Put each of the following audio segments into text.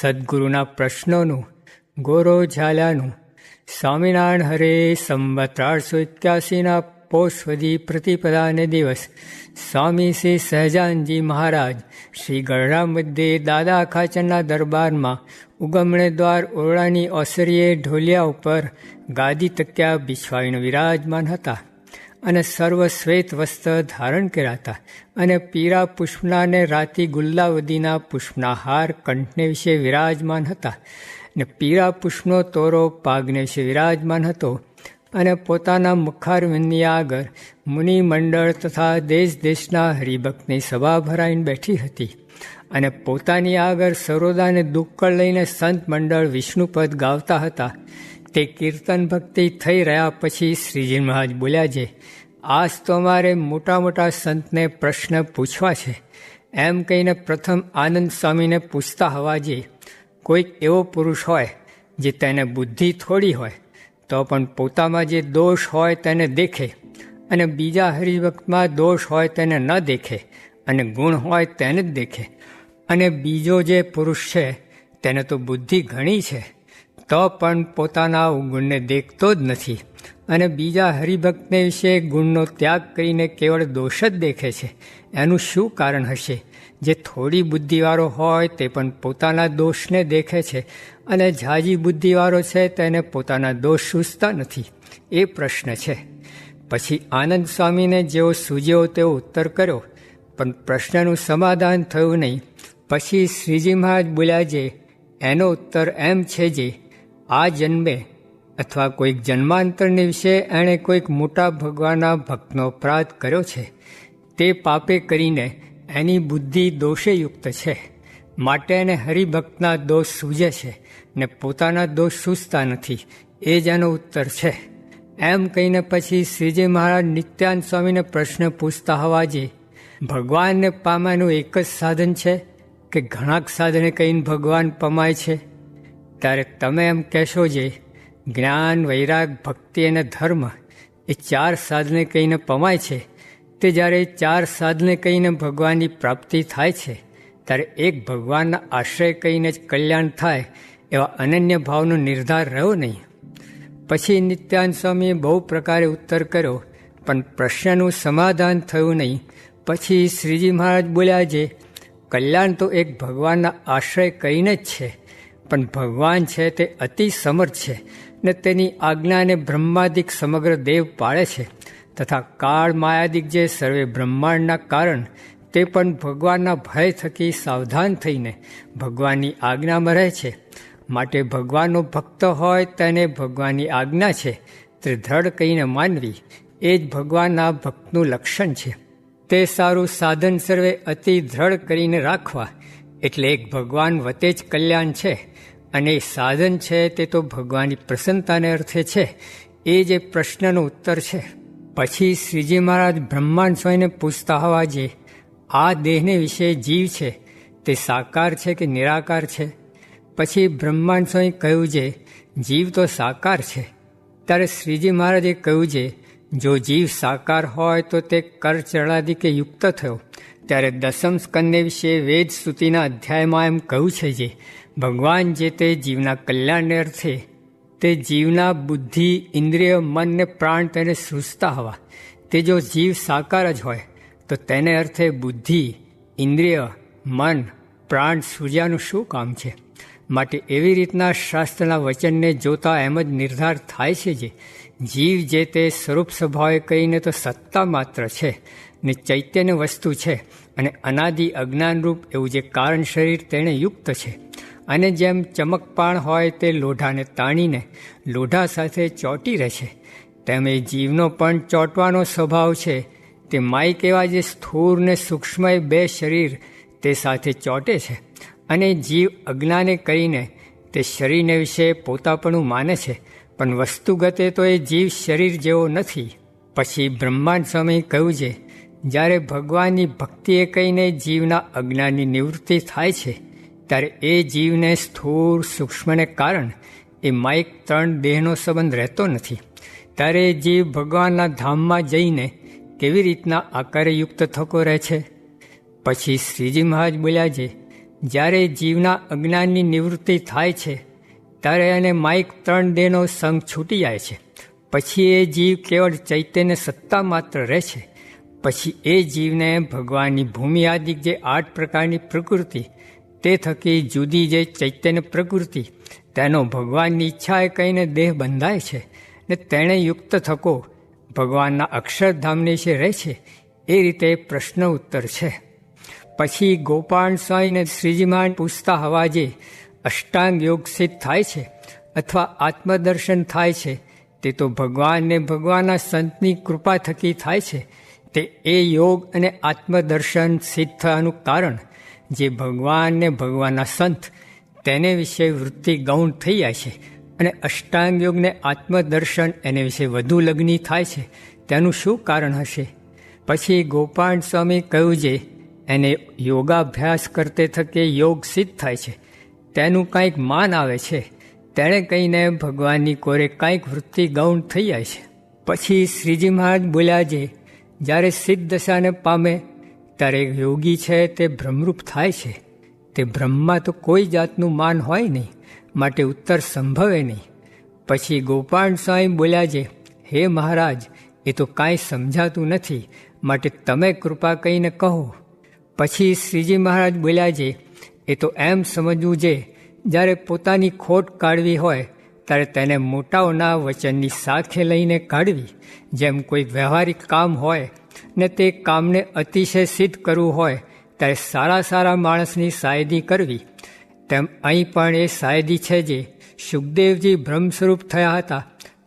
સદગુરુના પ્રશ્નોનું ગોરો ઝાલાનું સ્વામિનારાયણ હરે સંવત 1881 પોષવદી પ્રતિપદાને દિવસ સ્વામી શ્રી સહજાનજી મહારાજ શ્રી ગઢડા મધ્યે દાદા ખાચરના દરબારમાં ઉગમણે દ્વાર ઓરડાની ઓસરીએ ઢોલિયા ઉપર ગાદી તક્યા બિછવાઈને વિરાજમાન હતા અને સર્વ શ્વેત વસ્ત્ર ધારણ કર્યા હતા અને પીરા પુષ્પના ને રાતી ગુલ્લાવદીના પુષ્પના હાર કંઠને વિશે વિરાજમાન હતા ને પીરા પુષ્પનો તોરો પાગને વિશે વિરાજમાન હતો અને પોતાના મુખારવિંદની આગળ મુનિ મંડળ તથા દેશ દેશના હરિભક્તની સભા ભરાઈને બેઠી હતી અને પોતાની આગળ સરોદાને દુક્કળ લઈને સંત મંડળ વિષ્ણુપદ ગાવતા હતા. તે કીર્તન ભક્તિ થઈ રહ્યા પછી શ્રીજી મહારાજ બોલ્યા છે, આજ તો અમારે મોટા મોટા સંતને પ્રશ્ન પૂછવા છે. એમ કહીને પ્રથમ આનંદ સ્વામીને પૂછતા હવા જે કોઈક એવો પુરુષ હોય જે તેને બુદ્ધિ થોડી હોય તો પણ પોતામાં જે દોષ હોય તેને દેખે અને બીજા હરિભક્તમાં દોષ હોય તેને ન દેખે અને ગુણ હોય તેને જ દેખે, અને બીજો જે પુરુષ છે તેને તો બુદ્ધિ ઘણી છે તો પણ પોતાના ગુણને દેખતો જ નથી અને બીજા હરિભક્તને વિશે ગુણનો ત્યાગ કરીને કેવળ દોષ જ દેખે છે. એનું શું કારણ હશે? જે થોડી બુદ્ધિવાળો હોય તે પણ પોતાના દોષને દેખે છે અને ઝાઝી બુદ્ધિવાળો છે તેને પોતાના દોષ સૂઝતા નથી. એ પ્રશ્ન છે. પછી આનંદ સ્વામીને જેવો સૂઝ્યો તેવો ઉત્તર કર્યો, પણ પ્રશ્નનું સમાધાન થયું નહીં. પછી શ્રીજી મહારાજ બોલ્યા જે એનો ઉત્તર એમ છે જે આ જન્મે અથવા કોઈક જન્માંતરને વિશે એણે કોઈક મોટા ભગવાનના ભક્તનો અપરાધ કર્યો છે. તે પાપે કરીને એની બુદ્ધિ દોષેયુક્ત છે, માટે એને હરિભક્તના દોષ સૂઝે છે ને પોતાના દોષ સૂઝતા નથી. એ જ એનો ઉત્તર છે. એમ કહીને પછી શ્રીજી મહારાજ નિત્યાનંદ સ્વામીને પ્રશ્ન પૂછતા હવા જે ભગવાનને પામવાનું એક જ સાધન છે કે ઘણા સાધને કહીને ભગવાન પમાય છે? ત્યારે તમે એમ કહેશો જે જ્ઞાન, વૈરાગ, ભક્તિ અને ધર્મ એ 4 સાધને કહીને પમાય છે. તે જ્યારે 4 સાધને કહીને ભગવાનની પ્રાપ્તિ થાય છે ત્યારે એક ભગવાનના આશ્રય કહીને જ કલ્યાણ થાય એવા અનન્ય ભાવનો નિર્ધાર રહ્યો નહીં. પછી નિત્યાનંદ સ્વામીએ બહુ પ્રકારે ઉત્તર કર્યો, પણ પ્રશ્નનું સમાધાન થયું નહીં. પછી શ્રીજી મહારાજ બોલ્યા જે કલ્યાણ તો એક ભગવાનના આશ્રય કરીને જ છે, પણ ભગવાન છે તે અતિ સમર્થ છે ને તેની આજ્ઞાને બ્રહ્માદિક સમગ્ર દેવ પાળે છે તથા કાળ માયાદિક જે સર્વે બ્રહ્માંડના કારણ તે પણ ભગવાનના ભય થકી સાવધાન થઈને ભગવાનની આજ્ઞામાં રહે છે. માટે ભગવાનનો ભક્ત હોય તેને ભગવાનની આજ્ઞા છે તે દ્રઢ કહીને માનવી એ જ ભગવાનના ભક્તનું લક્ષણ છે. તે સારું સાધન સર્વે અતિ દ્રઢ કરીને રાખવા એટલે એક ભગવાન વતે જ કલ્યાણ છે અને સાધન છે તે તો ભગવાનની પ્રસન્નતાને અર્થે છે. એ જે પ્રશ્નનો ઉત્તર છે. પછી શ્રીજી મહારાજ બ્રહ્માંડ સ્વામીને પૂછતા હવા જે આ દેહને વિશે જીવ છે તે સાકાર છે કે નિરાકાર છે? પછી બ્રહ્માંડ સ્વામી કહ્યું જે જીવ તો સાકાર છે. ત્યારે શ્રીજી મહારાજે કહ્યું જે જો જીવ સાકાર હોય તો તે કરચરણાદિકે યુક્ત થયો. ત્યારે દસમ સ્કંદને વિશે વેદ સ્તુતિના અધ્યાયમાં એમ કહ્યું છે જે ભગવાન જે તે જીવના કલ્યાણને અર્થે તે જીવના બુદ્ધિ, ઇન્દ્રિય, મન ને પ્રાણ તેને સૃજતા હવા. તે જો જીવ સાકાર જ હોય તો તેને અર્થે બુદ્ધિ, ઇન્દ્રિય, મન, પ્રાણ સૂર્યાનું શું કામ છે? માટે એવી રીતના શાસ્ત્રના વચનને જોતા એમ જ નિર્ધાર થાય છે જે જીવ જે તે સ્વરૂપ સ્વભાવે કહીને તો સત્તા માત્ર છે ને ચૈતન્ય વસ્તુ છે અને અનાદિ અજ્ઞાનરૂપ એવું જે કારણ શરીર તેણે યુક્ત છે. અને જેમ ચમકપાણ હોય તે લોઢાને તાણીને લોઢા સાથે ચોંટી રહે છે તેમ એ જીવનો પણ ચોંટવાનો સ્વભાવ છે. તે માઇક એવા જે સ્થૂળ ને સૂક્ષ્મ 2 શરીર તે સાથે ચોંટે છે અને જીવ અજ્ઞાને કરીને તે શરીરને વિશે પોતાપણું માને છે, પણ વસ્તુગતે તો એ જીવ શરીર જેવો નથી. પછી બ્રહ્માંડ સ્વામી કહ્યું છે જ્યારે ભગવાનની ભક્તિએ કહીને જીવના અજ્ઞાનની નિવૃત્તિ થાય છે ત્યારે એ જીવને સ્થૂળ, સૂક્ષ્મને કારણ એ માઇક 3 દેહનો સંબંધ રહેતો નથી. ત્યારે એ જીવ ભગવાનના ધામમાં જઈને કેવી રીતના આકારે યુક્ત થકો રહે છે? પછી શ્રીજી મહારાજ બોલ્યા છે જ્યારે જીવના અજ્ઞાનની નિવૃત્તિ થાય છે ત્યારે એને માઇક 3 દેહનો સંગ છૂટી જાય છે. પછી એ જીવ કેવળ ચૈતન્ય સત્તા માત્ર રહે છે. પછી એ જીવને ભગવાનની ભૂમિ આદિક જે 8 પ્રકારની પ્રકૃતિ, તે થકી જુદી જે ચૈતન્ય પ્રકૃતિ, તેનો ભગવાનની ઈચ્છાએ કહીને દેહ બંધાય છે ને તેણે યુક્ત થકો ભગવાનના અક્ષરધામની છે રહે છે. એ રીતે પ્રશ્ન ઉત્તર છે. પછી ગોપાલ સ્વામીને શ્રીજી મહારાજ પૂછતા હવા જે અષ્ટાંગ યોગ સિદ્ધ થાય છે અથવા આત્મદર્શન થાય છે તે તો ભગવાનને ભગવાનના સંતની કૃપા થકી થાય છે. તે એ યોગ અને આત્મદર્શન સિદ્ધ થવાનું કારણ જે ભગવાન ને ભગવાનના સંત તેને વિશે વૃત્તિ ગૌણ થઈ જાય છે અને અષ્ટાંગ યોગને આત્મદર્શન એને વિશે વધુ લગ્ની થાય છે. તેનું શું કારણ હશે? પછી ગોપાલ સ્વામી કહ્યું જે એને યોગાભ્યાસ કરતે થકે યોગ સિદ્ધ થાય છે તેનું કંઈક માન આવે છે. તેણે કહીને ભગવાનની કોરે કંઈક વૃત્તિ ગૌણ થઈ જાય છે. પછી શ્રીજી મહારાજ બોલ્યા જે જ્યારે સિદ્ધ દશાને પામે ત્યારે યોગી છે તે બ્રહ્મરૂપ થાય છે. તે બ્રહ્મમાં તો કોઈ જાતનું માન હોય નહીં, માટે ઉત્તર સંભવે નહીં. પછી ગોપાલ સ્વામી બોલ્યા જે હે મહારાજ, એ તો કાંઈ સમજાતું નથી, માટે તમે કૃપા કહીને કહો. પછી શ્રીજી મહારાજ બોલ્યા જે એ તો એમ સમજવું જે જ્યારે પોતાની ખોટ કાઢવી હોય ત્યારે તેને મોટાઓના વચનની સાથે લઈને કાઢવી. જેમ કોઈ વ્યવહારિક કામ હોય ને તે કામને અતિશય સિદ્ધ કરવું હોય ત્યારે સારા સારા માણસની સાયદી કરવી, તેમ અહીં પણ એ સાયદી છે જે સુખદેવજી બ્રહ્મ સ્વરૂપ થયા હતા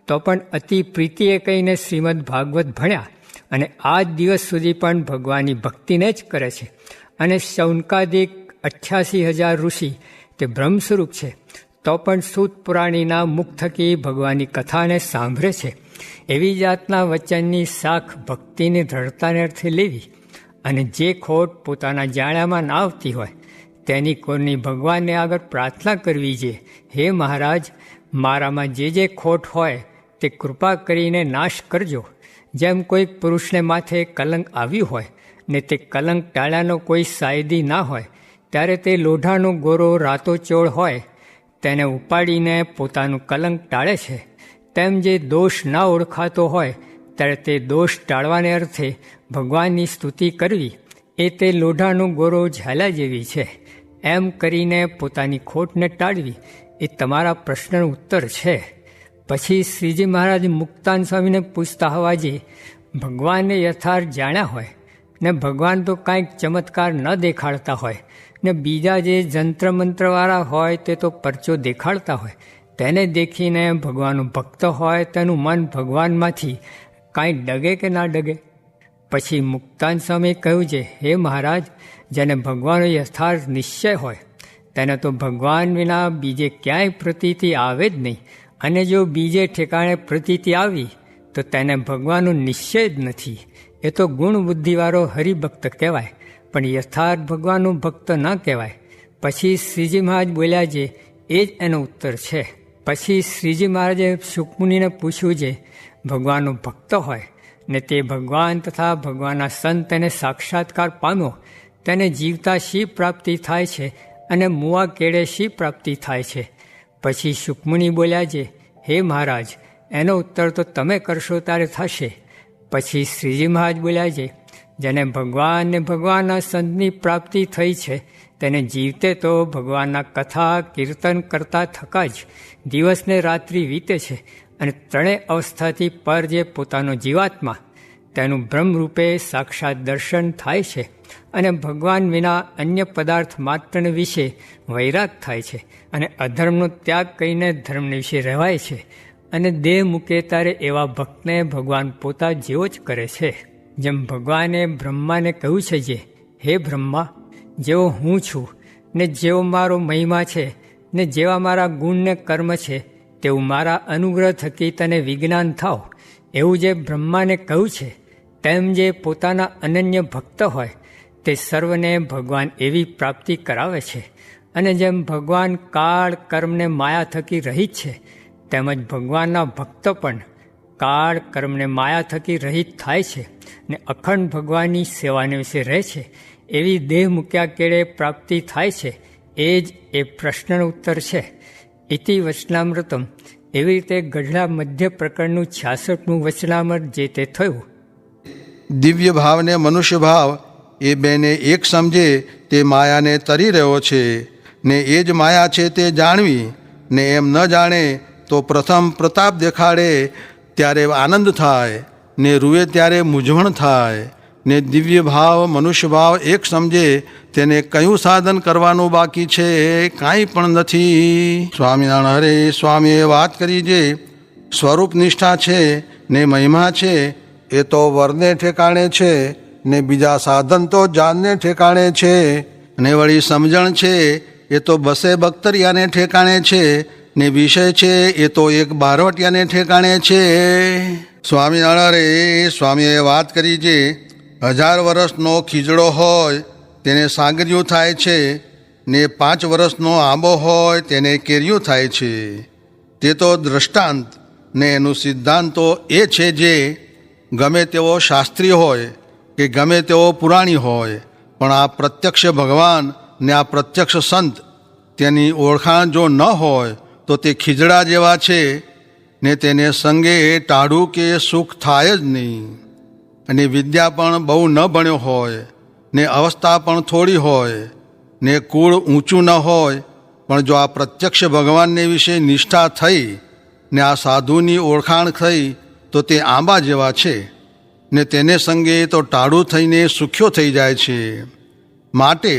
તો પણ અતિ પ્રીતિએ કહીને શ્રીમદ ભાગવત ભણ્યા અને આજ દિવસ સુધી પણ ભગવાનની ભક્તિને જ કરે છે. અને શૌનકાદિક 88,000 ઋષિ તે બ્રહ્મ સ્વરૂપ છે તો પણ સૂત પુરાણીના મુખ થકી ભગવાનની કથાને સાંભળે છે. એવી જાતના વચનની શાખ ભક્તિની દ્રઢતાને અર્થે લેવી અને જે ખોટ પોતાના જાણ્યામાં ના આવતી હોય તેની કોરની ભગવાનને આગળ પ્રાર્થના કરવી છે. હે મહારાજ, મારામાં જે ખોટ હોય તે કૃપા કરીને નાશ કરજો. જેમ કોઈ પુરુષને માથે કલંક આવ્યું હોય ને તે કલંક ટાળ્યાનો કોઈ સાયદી ના હોય ત્યારે તે લોઢાનો ગોરો રાતોચોળ હોય તેને ઉપાડીને પોતાનું કલંક ટાળે છે. તેમ જે દોષ ના ઓળખાતો હોય ત્યારે તે દોષ ટાળવાને અર્થે ભગવાનની સ્તુતિ કરવી એ તે લોઢાનો ગોરો ઝાલા જેવી છે. એમ કરીને પોતાની ખોટને ટાળવી એ તમારા પ્રશ્નનો ઉત્તર છે. પછી શ્રીજી મહારાજ મુક્તાન સ્વામીને પૂછતા હોવા જે ભગવાનને યથાર્થ જાણ્યા હોય ને ભગવાન તો કાંઈક ચમત્કાર ન દેખાડતા હોય ને બીજા જે જંત્ર મંત્રવાળા હોય તે તો પરચો દેખાડતા હોય, તેને દેખીને ભગવાનનું ભક્ત હોય તેનું મન ભગવાનમાંથી કાંઈ ડગે કે ના ડગે? પછી મુક્તાન સ્વામી કહ્યું છે, હે મહારાજ, જેને ભગવાનનો યથાર્થ નિશ્ચય હોય તેને તો ભગવાન વિના બીજે ક્યાંય પ્રતીતિ આવે જ નહીં. અને જો બીજે ઠેકાણે પ્રતીતિ આવી તો તેને ભગવાનનો નિશ્ચય જ નથી. એ તો ગુણ બુદ્ધિવાળો હરિભક્ત કહેવાય, પણ યથાર્થ ભગવાનનો ભક્ત ન કહેવાય. પછી શ્રીજી મહારાજ બોલ્યા છે, એ જ એનો ઉત્તર છે. પછી શ્રીજી મહારાજે શુકમુનિને પૂછ્યું છે, ભગવાનનો ભક્ત હોય ને તે ભગવાન તથા ભગવાનના સંત તેને સાક્ષાત્કાર પામ્યો તેને જીવતા શી પ્રાપ્તિ થાય છે અને મુવા કેળે શી પ્રાપ્તિ થાય છે? પછી શુકમુનિ બોલ્યા છે, હે મહારાજ, એનો ઉત્તર તો તમે કરશો ત્યારે થશે. પછી શ્રીજી મહારાજ બોલ્યા છે, જેને ભગવાન ને ભગવાનના સંતની પ્રાપ્તિ થઈ છે તેને જીવતે તો ભગવાનના કથા કીર્તન કરતા થકા જ દિવસ ને રાત્રિ વીતે છે અને ત્રણેય અવસ્થાથી પર જે પોતાનો જીવાત્મા તેનું બ્રહ્મરૂપે સાક્ષાત દર્શન થાય છે અને ભગવાન વિના અન્ય પદાર્થ માત્રને વિશે વૈરાગ થાય છે અને અધર્મનો ત્યાગ કરીને ધર્મને વિશે રહેવાય છે અને દેહ મૂકે ત્યારે એવા ભક્તને ભગવાન પોતા જેવો જ કરે છે. જેમ ભગવાને બ્રહ્માને કહ્યું છે જે, હે બ્રહ્મા, જેવો હું છું ને જેવો મારો મહિમા છે ને જેવા મારા ગુણ ને કર્મ છે તેવું મારા અનુગ્રહ થકી તને વિજ્ઞાન થાવ, એવું જે બ્રહ્માને કહ્યું છે તેમ જે પોતાના અનન્ય ભક્ત હોય તે સર્વને ભગવાન એવી પ્રાપ્તિ કરાવે છે. અને જેમ ભગવાન કાળ કર્મને માયા થકી રહિત છે તેમજ ભગવાનના ભક્ત પણ કાળ કર્મને માયા થકી રહિત થાય છે ને અખંડ ભગવાનની સેવાને વિશે રહે છે. એવી દેહ મૂક્યા કેળે પ્રાપ્તિ થાય છે એ જ એ પ્રશ્નનો ઉત્તર છે. ઇતિ વચનામૃતમ. એવી રીતે ગઢડા મધ્ય પ્રકરણનું 66મું વચનામૃત જે તે થયું. દિવ્ય ભાવ ને મનુષ્ય ભાવ એ બેને એક સમજે તે માયાને તરી રહ્યો છે, ને એ જ માયા છે તે જાણવી, ને એમ ન જાણે તો પ્રથમ પ્રતાપ દેખાડે ત્યારે આનંદ થાય, ને રૂએ ત્યારે મૂંઝવણ થાય, ને દિવ્ય ભાવ મનુષ્ય ભાવ એક સમજે તેને કયું સાધન કરવાનું બાકી છે, કાંઈ પણ નથી. સ્વામિનારાયણ હરે સ્વામીએ વાત કરી જે સ્વરૂપ નિષ્ઠા છે ને મહિમા છે એ તો વરને ઠેકાણે છે, ને બીજા સાધન તો જાનને ઠેકાણે છે, ને વળી સમજણ છે એ તો બસે બખ્તરિયાને ઠેકાણે છે, ને વિષય છે એ તો એક બારવટિયાને ઠેકાણે છે. સ્વામિનારાયણ સ્વામીએ વાત કરી જે 1000 વર્ષનો ખીજડો હોય તેને સાગરિયું થાય છે, ને 5 વર્ષનો આંબો હોય તેને કેરિયું થાય છે. તે તો દ્રષ્ટાંત ને એનું સિદ્ધાંતો એ છે જે ગમે તેવો શાસ્ત્રી હોય કે ગમે તેવો પુરાણી હોય, પણ આ પ્રત્યક્ષ ભગવાન ને આ પ્રત્યક્ષ સંત તેની ઓળખાણ જો ન હોય તો તે ખીજડા જેવા છે, ને તેને સંગે ટાઢું કે સુખ થાય જ નહીં. અને વિદ્યા પણ બહુ ન ભણ્યો હોય, ને અવસ્થા પણ થોડી હોય, ને કુળ ઊંચું ન હોય, પણ જો આ પ્રત્યક્ષ ભગવાનને વિશે નિષ્ઠા થઈ ને આ સાધુની ઓળખાણ થઈ તો તે આંબા જેવા છે, ને તેને સંગે તો ટાઢું થઈને સુખ્યો થઈ જાય છે. માટે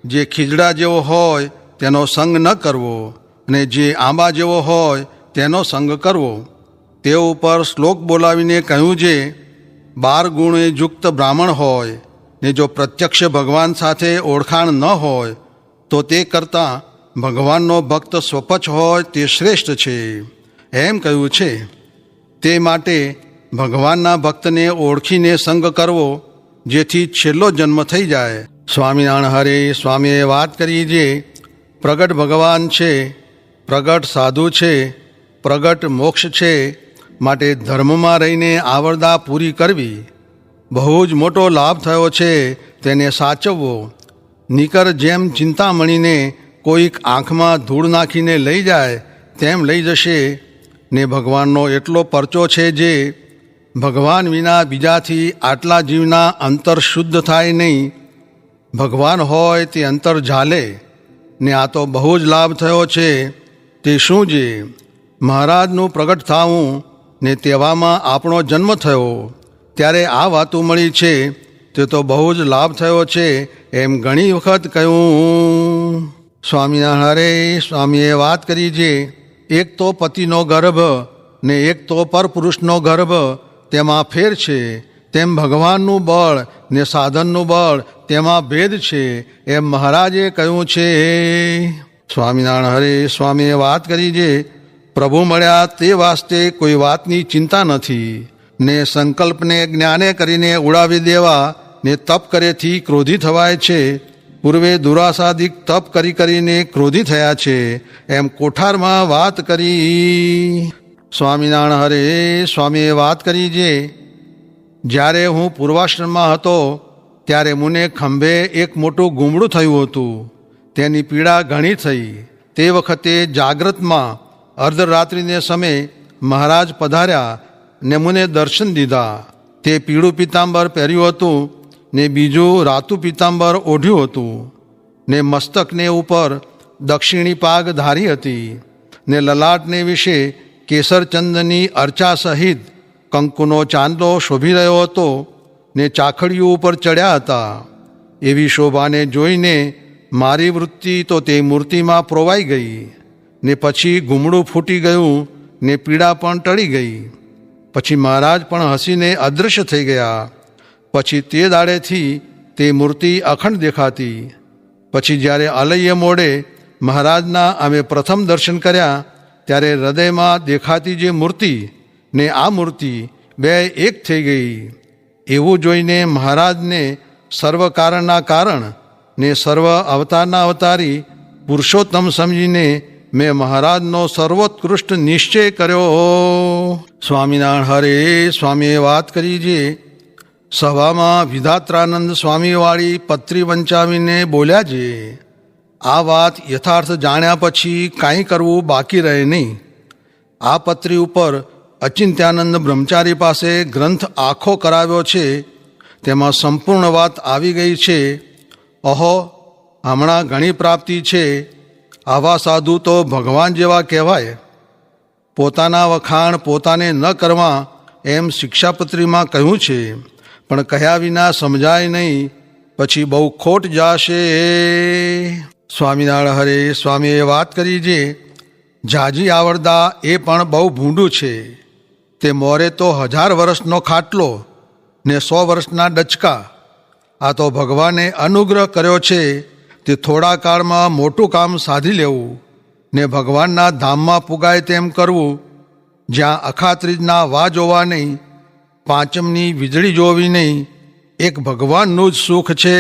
જે ખીજડા જેવો હોય તેનો સંગ ન કરવો, અને જે આંબા જેવો હોય તેનો સંગ કરવો. તે ઉપર શ્લોક બોલાવીને કહ્યું જે 12 ગુણે યુક્ત બ્રાહ્મણ હોય ને જો પ્રત્યક્ષ ભગવાન સાથે ઓળખાણ ન હોય તો તે કરતાં ભગવાનનો ભક્ત સ્વપચ હોય તે શ્રેષ્ઠ છે એમ કહ્યું છે. તે માટે ભગવાનના ભક્તને ઓળખીને સંગ કરવો જેથી છેલ્લો જન્મ થઈ જાય. સ્વામિનારાયણ હરે સ્વામીએ વાત કરી જે પ્રગટ ભગવાન છે, પ્રગટ સાધુ છે, પ્રગટ મોક્ષ છે, માટે ધર્મમાં રહીને આવરદા પૂરી કરવી. બહુ જ મોટો લાભ થયો છે તેને સાચવવો. નિકર જેમ ચિંતામણીને કોઈક આંખમાં ધૂળ નાખીને લઈ જાય તેમ લઈ જશે, ને ભગવાનનો એટલો પરચો છે જે ભગવાન વિના બીજાથી આટલા જીવના અંતર શુદ્ધ થાય નહીં. ભગવાન હોય તે અંતર ઝાલે, ને આ તો બહુ જ લાભ થયો છે. તે શું જે મહારાજનું પ્રગટ થાવું ને તેવામાં આપણો જન્મ થયો ત્યારે આ વાતો મળી છે, તે તો બહુ જ લાભ થયો છે એમ ઘણી વખત કહ્યું. સ્વામિનારાયણ સ્વામીએ વાત કરી છે એક તો પતિનો ગર્ભ ને એક તો પરપુરુષનો ગર્ભ, તેમાં ફેર છે, તેમ ભગવાનનું બળ ને સાધનનું બળ તેમાં ભેદ છે એમ મહારાજે કહ્યું છે. સ્વામિનારાયણ હરે સ્વામીએ વાત કરી છે પ્રભુ મળ્યા તે વાસ્તે કોઈ વાતની ચિંતા નથી, ને સંકલ્પને જ્ઞાને કરીને ઉડાવી દેવા, ને તપ કરેથી ક્રોધી થવાય છે. પૂર્વે દુરાસાદિક તપ કરીને ક્રોધી થયા છે એમ કોઠારમાં વાત કરી. સ્વામિનારાયણ હરે સ્વામીએ વાત કરી છે જ્યારે હું પૂર્વાશ્રમમાં હતો ત્યારે મને ખંભે એક મોટું ગુમડું થયું હતું. તેની પીડા ઘણી થઈ. તે વખતે જાગ્રતમાં અર્ધરાત્રિને સમયે મહારાજ પધાર્યા ને મને દર્શન દીધા. તે પીળું પિતાંબર પહેર્યું હતું ને બીજું રાતું પિતાંબર ઓઢ્યું હતું, ને મસ્તકને ઉપર દક્ષિણી પાગ ધારી હતી, ને લલાટને વિશે કેસરચંદની અર્ચા સહિત કંકુનો ચાંદલો શોભી રહ્યો હતો, ને ચાખડીઓ ઉપર ચડ્યા હતા. એવી શોભાને જોઈને મારી વૃત્તિ તો તે મૂર્તિમાં પ્રોવાઈ ગઈ, ને પછી ગુમડું ફૂટી ગયું ને પીડા પણ ટળી ગઈ. પછી મહારાજ પણ હસીને અદૃશ્ય થઈ ગયા. પછી તે દાડેથી તે મૂર્તિ અખંડ દેખાતી. પછી જ્યારે અલૈય મોડે મહારાજના અમે પ્રથમ દર્શન કર્યા ત્યારે હૃદયમાં દેખાતી જે મૂર્તિ ને આ મૂર્તિ બે એક થઈ ગઈ. એવું જોઈને મહારાજને સર્વ કારણના કારણ ને સર્વ અવતારના અવતારી પુરુષોત્તમ સમજીને મેં મહારાજનો સર્વોત્કૃષ્ટ નિશ્ચય કર્યો. સ્વામિનારાયણ હરે સ્વામીએ વાત કરી છે સભામાં વિધાત્રાનંદ સ્વામીવાળી પત્રી વંચાવીને બોલ્યા છે, આ વાત યથાર્થ જાણ્યા પછી કાંઈ કરવું બાકી રહે નહીં. આ પત્રી ઉપર અચિંત્યાનંદ બ્રહ્મચારી પાસે ગ્રંથ આખો કરાવ્યો છે, તેમાં સંપૂર્ણ વાત આવી ગઈ છે. અહો, હમણાં ઘણી પ્રાપ્તિ છે. આવા સાધુ તો ભગવાન જેવા કહેવાય. પોતાના વખાણ પોતાને ન કરવા એમ શિક્ષાપત્રીમાં કહ્યું છે, પણ કહ્યા વિના સમજાય નહીં, પછી બહુ ખોટ જાશે. સ્વામિનારાયણ હરે. સ્વામીએ વાત કરી છે, જાજી આવડદા એ પણ બહુ ભૂંડું છે. તે મોરે તો 1000 વર્ષનો ખાટલો ને 100 વર્ષના ડચકા. આ તો ભગવાને અનુગ્રહ કર્યો છે તે થોડા કાળમાં મોટું કામ સાધી લેવું ને ભગવાનના ધામમાં પુગાય તેમ કરવું, જ્યાં અખાત્રીજના વા જોવા નહીં, પાંચમની વીજળી જોવી નહીં, એક ભગવાનનું જ સુખ છે.